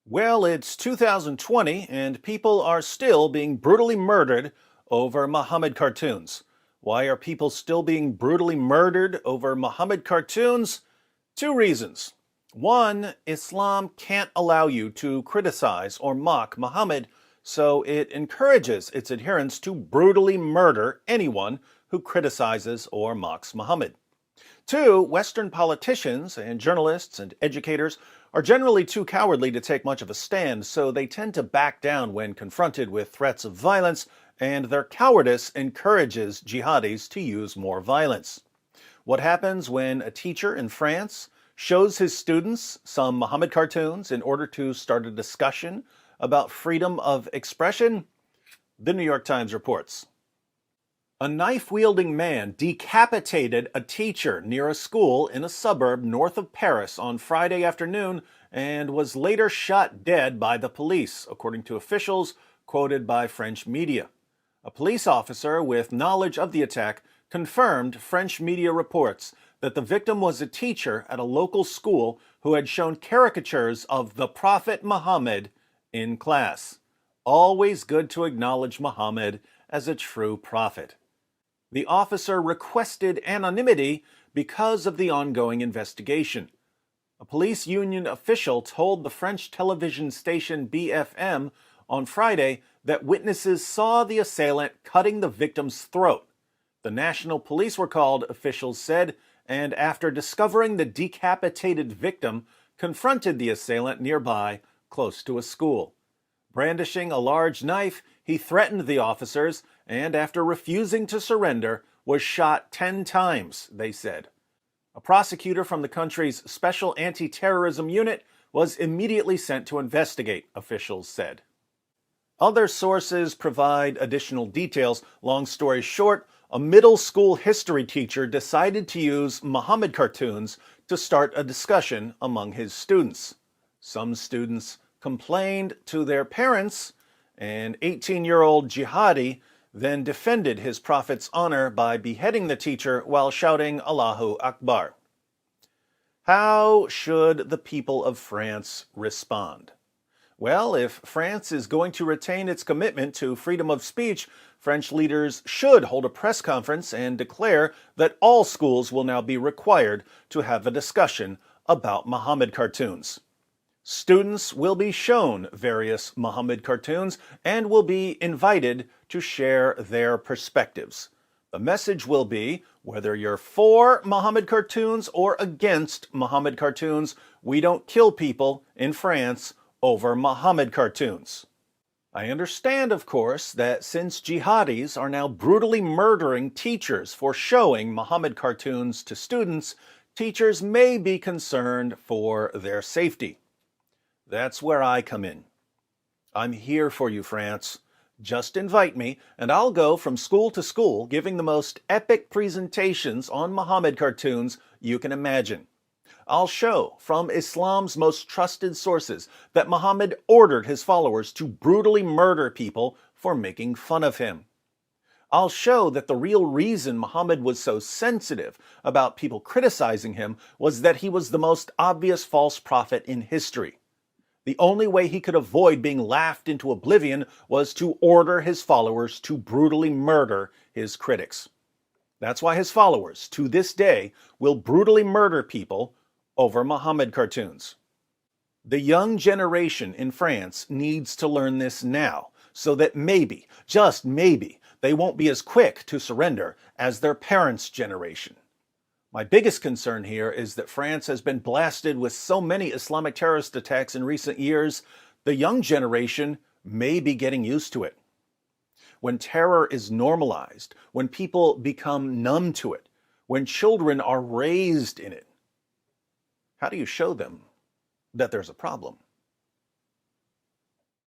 Well, it's 2020 and people are still being brutally murdered over Muhammad cartoons. Why are people still being brutally murdered over Muhammad cartoons? Two reasons. One, Islam can't allow you to criticize or mock Muhammad, so it encourages its adherents to brutally murder anyone who criticizes or mocks Muhammad. Two, Western politicians and journalists and educators are generally too cowardly to take much of a stand, so they tend to back down when confronted with threats of violence, and their cowardice encourages jihadis to use more violence. What happens when a teacher in France shows his students some Muhammad cartoons in order to start a discussion about freedom of expression? The New York Times reports. A knife-wielding man decapitated a teacher near a school in a suburb north of Paris on Friday afternoon and was later shot dead by the police, according to officials quoted by French media. A police officer with knowledge of the attack confirmed French media reports that the victim was a teacher at a local school who had shown caricatures of the Prophet Muhammad in class. Always good to acknowledge Muhammad as a true prophet. The officer requested anonymity because of the ongoing investigation. A police union official told the French television station BFM on Friday that witnesses saw the assailant cutting the victim's throat. The national police were called, officials said, and after discovering the decapitated victim, confronted the assailant nearby, close to a school. Brandishing a large knife, he threatened the officers and, after refusing to surrender, was shot 10 times, they said. A prosecutor from the country's Special Anti-Terrorism Unit was immediately sent to investigate, officials said. Other sources provide additional details. Long story short, a middle school history teacher decided to use Muhammad cartoons to start a discussion among his students. Some students complained to their parents. An 18-year-old jihadi then defended his prophet's honor by beheading the teacher while shouting Allahu Akbar. How should the people of France respond? Well, if France is going to retain its commitment to freedom of speech, French leaders should hold a press conference and declare that all schools will now be required to have a discussion about Muhammad cartoons. Students will be shown various Muhammad cartoons and will be invited to share their perspectives. The message will be, whether you're for Muhammad cartoons or against Muhammad cartoons, we don't kill people in France over Muhammad cartoons. I understand, of course, that since jihadis are now brutally murdering teachers for showing Muhammad cartoons to students, teachers may be concerned for their safety. That's where I come in. I'm here for you, France. Just invite me, and I'll go from school to school giving the most epic presentations on Muhammad cartoons you can imagine. I'll show from Islam's most trusted sources that Muhammad ordered his followers to brutally murder people for making fun of him. I'll show that the real reason Muhammad was so sensitive about people criticizing him was that he was the most obvious false prophet in history. The only way he could avoid being laughed into oblivion was to order his followers to brutally murder his critics. That's why his followers, to this day, will brutally murder people over Muhammad cartoons. The young generation in France needs to learn this now, so that maybe, just maybe, they won't be as quick to surrender as their parents' generation. My biggest concern here is that France has been blasted with so many Islamic terrorist attacks in recent years, the young generation may be getting used to it. When terror is normalized, when people become numb to it, when children are raised in it, how do you show them that there's a problem?